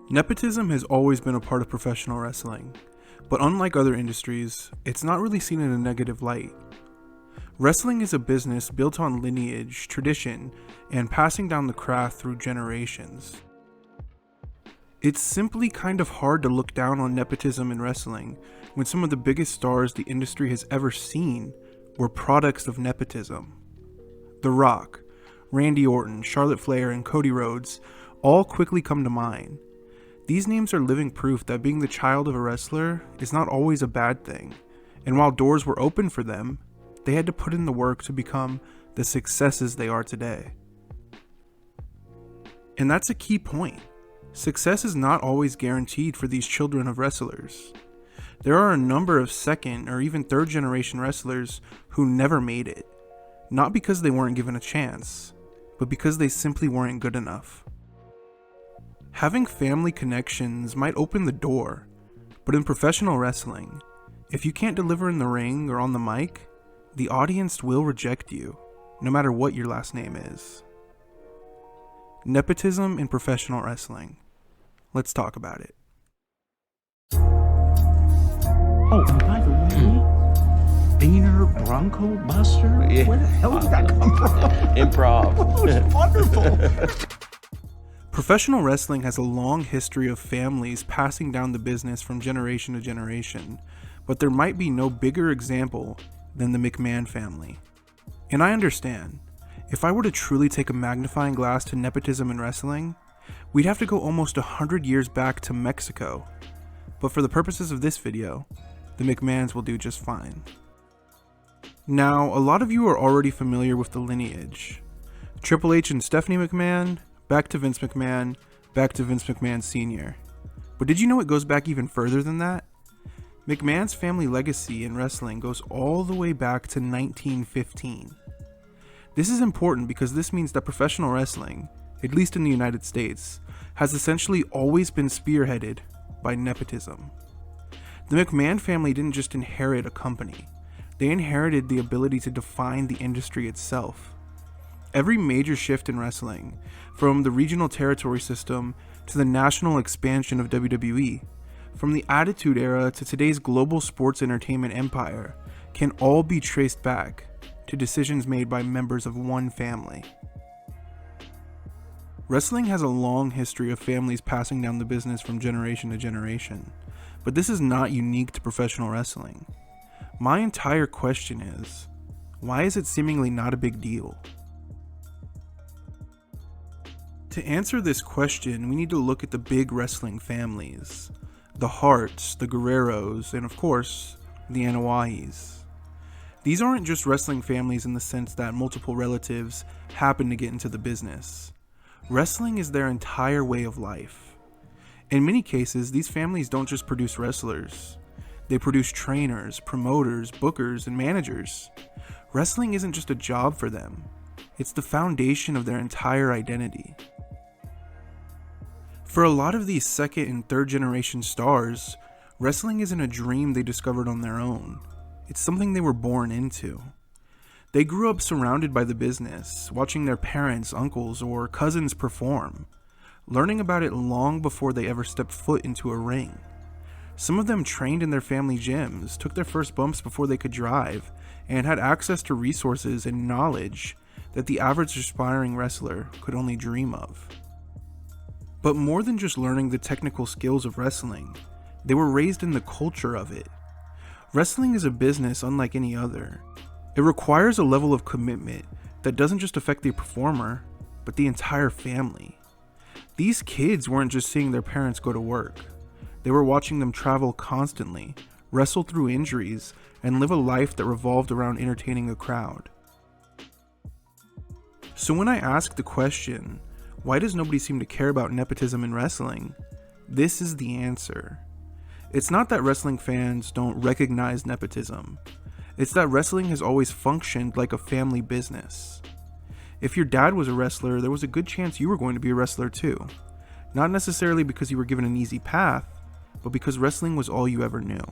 Nepotism has always been a part of professional wrestling, but unlike other industries, it's not really seen in a negative light. Wrestling is a business built on lineage, tradition, and passing down the craft through generations. It's simply kind of hard to look down on nepotism in wrestling when some of the biggest stars the industry has ever seen were products of nepotism. The Rock, Randy Orton, Charlotte Flair, and Cody Rhodes all quickly come to mind. These names are living proof that being the child of a wrestler is not always a bad thing, and while doors were open for them, they had to put in the work to become the successes they are today. And that's a key point. Success is not always guaranteed for these children of wrestlers. There are a number of second or even third generation wrestlers who never made it, not because they weren't given a chance, but because they simply weren't good enough. Having family connections might open the door, but in professional wrestling, if you can't deliver in the ring or on the mic, the audience will reject you, no matter what your last name is. Nepotism in professional wrestling. Let's talk about it. Oh, and by the way, Beaner Bronco Buster? Yeah. Where the hell did that come from? Improv. That was wonderful. Professional wrestling has a long history of families passing down the business from generation to generation, but there might be no bigger example than the McMahon family. And I understand, if I were to truly take a magnifying glass to nepotism in wrestling, we'd have to go almost 100 years back to Mexico. But for the purposes of this video, the McMahons will do just fine. Now, a lot of you are already familiar with the lineage. Triple H and Stephanie McMahon, back to Vince McMahon, back to Vince McMahon Sr. But did you know it goes back even further than that? McMahon's family legacy in wrestling goes all the way back to 1915. This is important because this means that professional wrestling, at least in the United States, has essentially always been spearheaded by nepotism. The McMahon family didn't just inherit a company, they inherited the ability to define the industry itself. Every major shift in wrestling, from the regional territory system to the national expansion of WWE, from the Attitude Era to today's global sports entertainment empire, can all be traced back to decisions made by members of one family. Wrestling has a long history of families passing down the business from generation to generation, but this is not unique to professional wrestling. My entire question is, why is it seemingly not a big deal? To answer this question, we need to look at the big wrestling families. The Harts, the Guerreros, and of course, the Anoa'is. These aren't just wrestling families in the sense that multiple relatives happen to get into the business. Wrestling is their entire way of life. In many cases, these families don't just produce wrestlers. They produce trainers, promoters, bookers, and managers. Wrestling isn't just a job for them. It's the foundation of their entire identity. For a lot of these second and third generation stars, wrestling isn't a dream they discovered on their own. It's something they were born into. They grew up surrounded by the business, watching their parents, uncles, or cousins perform, learning about it long before they ever stepped foot into a ring. Some of them trained in their family gyms, took their first bumps before they could drive, and had access to resources and knowledge that the average aspiring wrestler could only dream of. But more than just learning the technical skills of wrestling, they were raised in the culture of it. Wrestling is a business unlike any other. It requires a level of commitment that doesn't just affect the performer, but the entire family. These kids weren't just seeing their parents go to work. They were watching them travel constantly, wrestle through injuries, and live a life that revolved around entertaining a crowd. So when I ask the question, why does nobody seem to care about nepotism in wrestling? This is the answer. It's not that wrestling fans don't recognize nepotism. It's that wrestling has always functioned like a family business. If your dad was a wrestler, there was a good chance you were going to be a wrestler too. Not necessarily because you were given an easy path, but because wrestling was all you ever knew.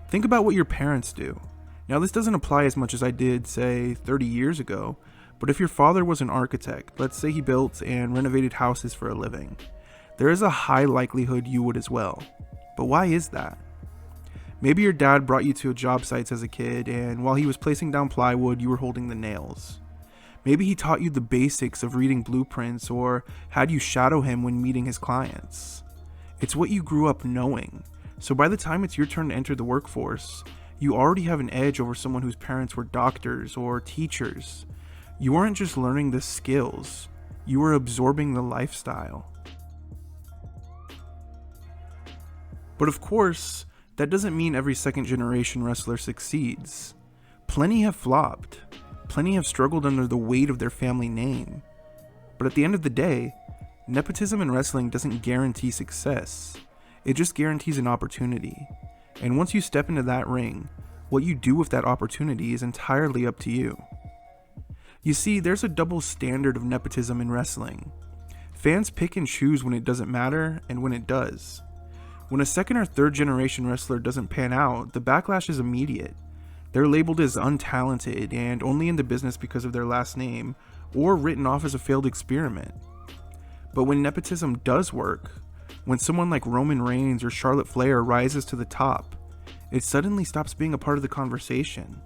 Think about what your parents do. Now, this doesn't apply as much as I did, say, 30 years ago, but if your father was an architect, let's say he built and renovated houses for a living, there is a high likelihood you would as well. But why is that? Maybe your dad brought you to job sites as a kid, and while he was placing down plywood, you were holding the nails. Maybe he taught you the basics of reading blueprints or had you shadow him when meeting his clients. It's what you grew up knowing, so by the time it's your turn to enter the workforce, you already have an edge over someone whose parents were doctors or teachers. You aren't just learning the skills, you are absorbing the lifestyle. But of course, that doesn't mean every second generation wrestler succeeds. Plenty have flopped. Plenty have struggled under the weight of their family name. But at the end of the day, nepotism in wrestling doesn't guarantee success. It just guarantees an opportunity. And once you step into that ring, what you do with that opportunity is entirely up to you. You see, there's a double standard of nepotism in wrestling. Fans pick and choose when it doesn't matter and when it does. When a second or third generation wrestler doesn't pan out, the backlash is immediate. They're labeled as untalented and only in the business because of their last name, or written off as a failed experiment. But when nepotism does work, when someone like Roman Reigns or Charlotte Flair rises to the top, it suddenly stops being a part of the conversation.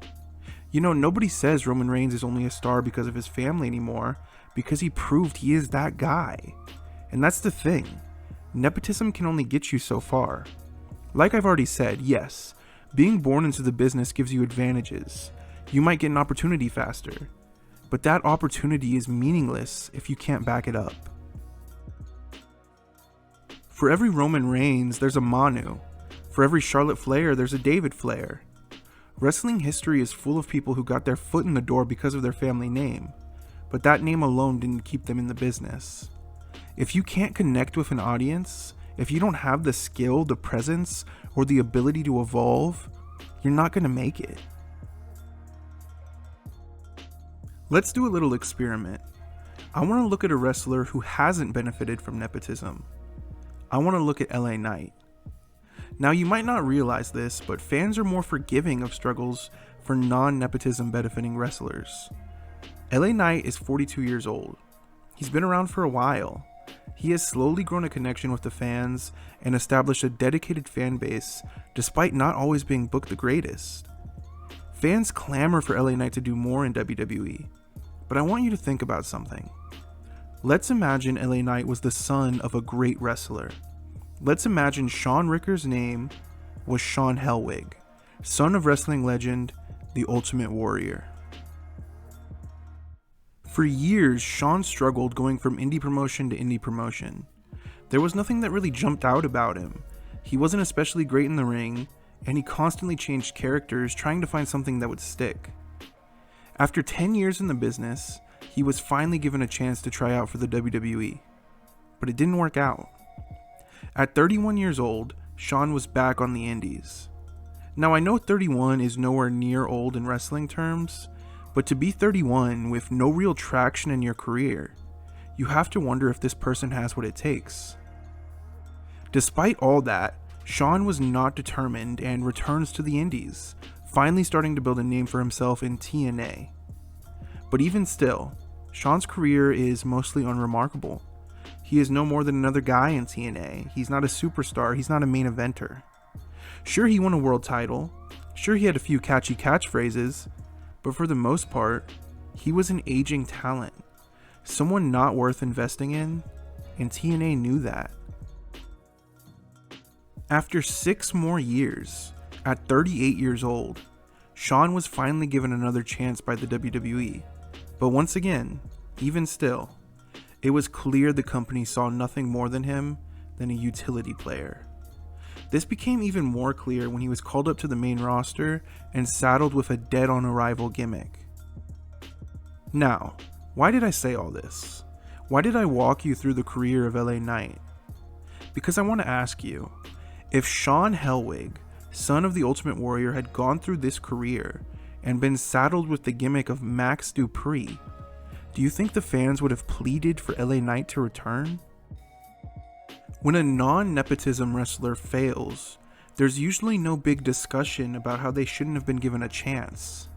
You know, nobody says Roman Reigns is only a star because of his family anymore, because he proved he is that guy. And that's the thing. Nepotism can only get you so far. Like I've already said, yes, being born into the business gives you advantages. You might get an opportunity faster, but that opportunity is meaningless if you can't back it up. For every Roman Reigns, there's a Manu. For every Charlotte Flair, there's a David Flair. Wrestling history is full of people who got their foot in the door because of their family name, but that name alone didn't keep them in the business. If you can't connect with an audience, if you don't have the skill, the presence, or the ability to evolve, you're not going to make it. Let's do a little experiment. I want to look at a wrestler who hasn't benefited from nepotism. I want to look at LA Knight. Now, you might not realize this, but fans are more forgiving of struggles for non-nepotism benefiting wrestlers. LA Knight is 42 years old. He's been around for a while. He has slowly grown a connection with the fans and established a dedicated fan base despite not always being booked the greatest. Fans clamor for LA Knight to do more in WWE, but I want you to think about something. Let's imagine LA Knight was the son of a great wrestler. Let's imagine Shawn Ricker's name was Shawn Helwig, son of wrestling legend, the Ultimate Warrior. For years, Shawn struggled going from indie promotion to indie promotion. There was nothing that really jumped out about him. He wasn't especially great in the ring, and he constantly changed characters trying to find something that would stick. After 10 years in the business, he was finally given a chance to try out for the WWE, but it didn't work out. At 31 years old, Shawn was back on the indies. Now, I know 31 is nowhere near old in wrestling terms, but to be 31 with no real traction in your career, you have to wonder if this person has what it takes. Despite all that, Shawn was not determined and returns to the indies, finally starting to build a name for himself in TNA. But even still, Shawn's career is mostly unremarkable. He is no more than another guy in TNA. He's not a superstar, he's not a main eventer. Sure, he won a world title, sure he had a few catchy catchphrases, but for the most part, he was an aging talent, someone not worth investing in, and TNA knew that. After 6 more years, at 38 years old, Shawn was finally given another chance by the WWE, but once again, even still, it was clear the company saw nothing more than him than a utility player. This became even more clear when he was called up to the main roster and saddled with a dead-on-arrival gimmick. Now, why did I say all this? Why did I walk you through the career of LA Knight? Because I want to ask you, if Shawn Helwig, son of the Ultimate Warrior, had gone through this career and been saddled with the gimmick of Max Dupree, do you think the fans would have pleaded for LA Knight to return? When a non-nepotism wrestler fails, there's usually no big discussion about how they shouldn't have been given a chance.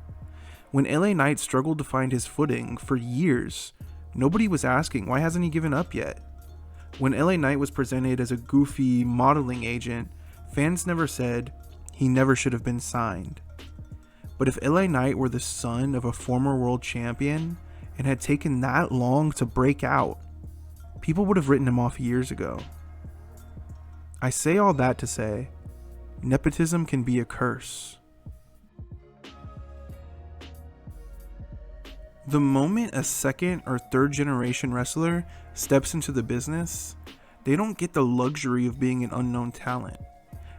When LA Knight struggled to find his footing for years, nobody was asking, why hasn't he given up yet? When LA Knight was presented as a goofy modeling agent, fans never said he never should have been signed. But if LA Knight were the son of a former world champion and had taken that long to break out, people would have written him off years ago. I say all that to say, nepotism can be a curse. The moment a second or third generation wrestler steps into the business, they don't get the luxury of being an unknown talent.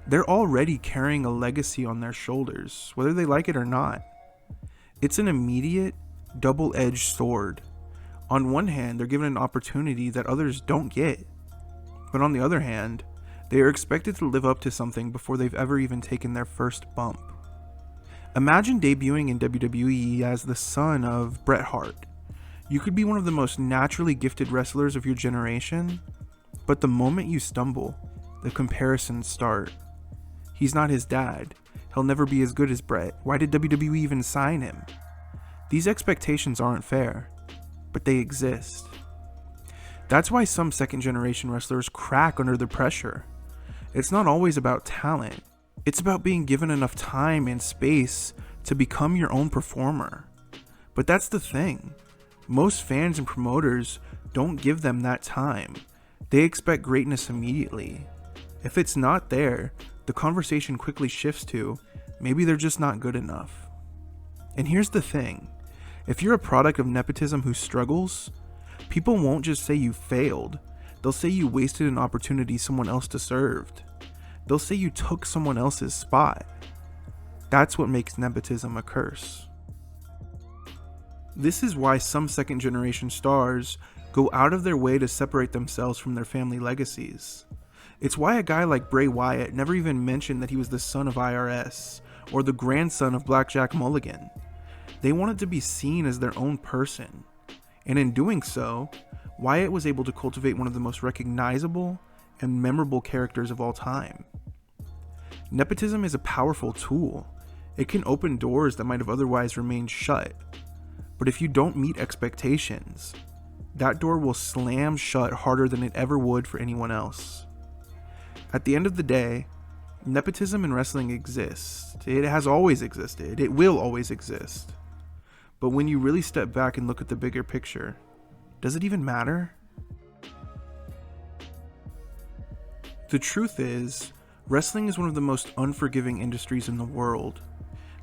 They're already carrying a legacy on their shoulders, whether they like it or not. It's an immediate, double-edged sword. On one hand, they're given an opportunity that others don't get. But on the other hand, they are expected to live up to something before they've ever even taken their first bump. Imagine debuting in WWE as the son of Bret Hart. You could be one of the most naturally gifted wrestlers of your generation, but the moment you stumble, the comparisons start. He's not his dad. He'll never be as good as Bret. Why did WWE even sign him? These expectations aren't fair, but they exist. That's why some second generation wrestlers crack under the pressure. It's not always about talent. It's about being given enough time and space to become your own performer. But that's the thing. Most fans and promoters don't give them that time. They expect greatness immediately. If it's not there, the conversation quickly shifts to, maybe they're just not good enough. And here's the thing. If you're a product of nepotism who struggles, people won't just say you failed. They'll say you wasted an opportunity someone else deserved. They'll say you took someone else's spot. That's what makes nepotism a curse. This is why some second generation stars go out of their way to separate themselves from their family legacies. It's why a guy like Bray Wyatt never even mentioned that he was the son of IRS or the grandson of Blackjack Mulligan. They wanted to be seen as their own person. And in doing so, Wyatt was able to cultivate one of the most recognizable and memorable characters of all time. Nepotism is a powerful tool. It can open doors that might have otherwise remained shut. But if you don't meet expectations, that door will slam shut harder than it ever would for anyone else. At the end of the day, nepotism in wrestling exists. It has always existed. It will always exist. But when you really step back and look at the bigger picture, does it even matter? The truth is, wrestling is one of the most unforgiving industries in the world.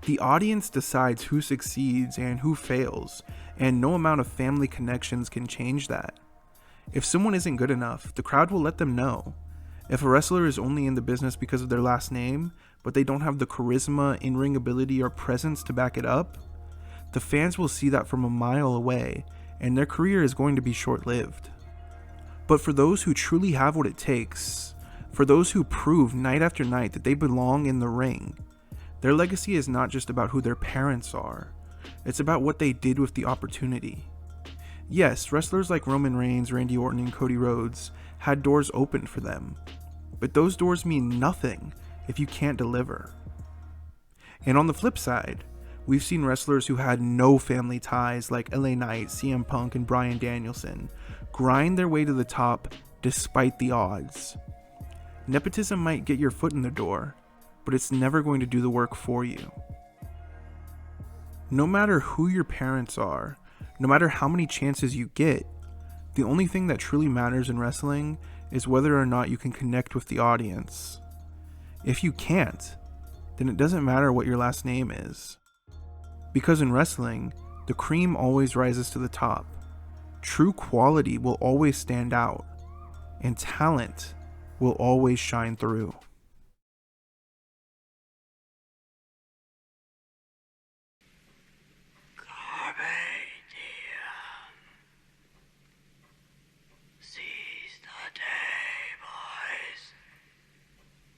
The audience decides who succeeds and who fails, and no amount of family connections can change that. If someone isn't good enough, the crowd will let them know. If a wrestler is only in the business because of their last name, but they don't have the charisma, in-ring ability, or presence to back it up, the fans will see that from a mile away, and their career is going to be short-lived. But for those who truly have what it takes, for those who prove night after night that they belong in the ring, their legacy is not just about who their parents are, it's about what they did with the opportunity. Yes, wrestlers like Roman Reigns, Randy Orton, and Cody Rhodes had doors open for them, but those doors mean nothing if you can't deliver. And on the flip side, we've seen wrestlers who had no family ties like LA Knight, CM Punk, and Bryan Danielson grind their way to the top despite the odds. Nepotism might get your foot in the door, but it's never going to do the work for you. No matter who your parents are, no matter how many chances you get, the only thing that truly matters in wrestling is whether or not you can connect with the audience. If you can't, then it doesn't matter what your last name is. Because in wrestling, the cream always rises to the top. True quality will always stand out, and talent will always shine through.